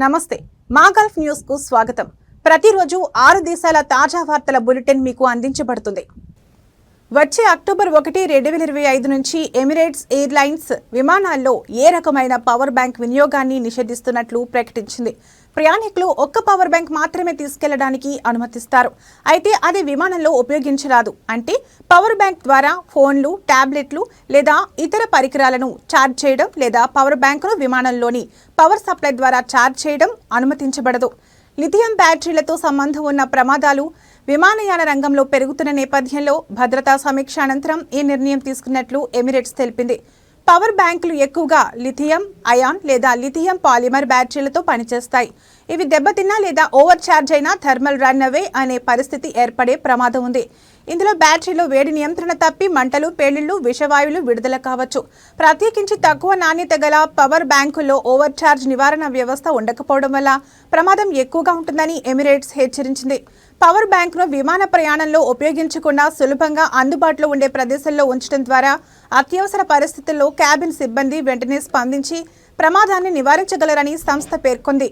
నమస్తే మా Gulf news కు స్వాగతం. ప్రతిరోజు 6 దేశాల తాజా వార్తల బులెటిన్ మీకు అందించబడుతుంది. వచ్చే అక్టోబర్ 1, 2025 నుంచి ఎమిరేట్స్ ఎయిర్లైన్స్ విమానాల్లో ఏ రకమైన పవర్ బ్యాంక్ వినియోగాన్ని నిషేధిస్తున్నట్లు ప్రకటించింది. ప్రయాణికులు ఒక్క పవర్ బ్యాంక్ మాత్రమే తీసుకెళ్లడానికి అనుమతిస్తారు. అయితే అది విమానంలో ఉపయోగించరాదు. అంటే పవర్ బ్యాంక్ ద్వారా ఫోన్లు, టాబ్లెట్లు లేదా ఇతర పరికరాలను ఛార్జ్ చేయడం లేదా పవర్ బ్యాంకును విమానంలోని పవర్ సప్లై ద్వారా ఛార్జ్ చేయడం అనుమతించబడదు. లిథియం బ్యాటరీలతో సంబంధం ఉన్న ప్రమాదాలు విమానయాన రంగంలో పెరుగుతున్న నేపథ్యంలో భద్రతా సమీక్ష అనంతరం ఈ నిర్ణయం తీసుకున్నట్లు ఎమిరేట్స్ తెలిపింది. పవర్ బ్యాంకులు ఎక్కువగా లిథియం అయాన్ లేదా లిథియం పాలిమర్ బ్యాటరీలతో పనిచేస్తాయి. ఇవి దెబ్బతిన్నా లేదా ఓవర్ ఛార్జ్ అయినా థర్మల్ రన్ అవే అనే పరిస్థితి ఏర్పడే ప్రమాదం ఉంది. ఇందులో బ్యాటరీలో వేడి నియంత్రణ తప్పి మంటలు, పేలుళ్లు, విషవాయువులు విడుదల కావచ్చు. ప్రత్యేకించి తక్కువ నాణ్యత గల పవర్ బ్యాంకుల్లో ఓవర్ ఛార్జ్ నివారణ వ్యవస్థ ఉండకపోవడం వల్ల ప్రమాదం ఎక్కువగా ఉంటుందని ఎమిరేట్స్ హెచ్చరించింది. పవర్ బ్యాంక్ను విమాన ప్రయాణంలో ఉపయోగించకుండా సులభంగా అందుబాటులో ఉండే ప్రదేశంలో ఉంచడం ద్వారా అత్యవసర పరిస్థితుల్లో క్యాబిన్ సిబ్బంది వెంటనే స్పందించి ప్రమాదాన్ని నివారించగలరని సంస్థ పేర్కొంది.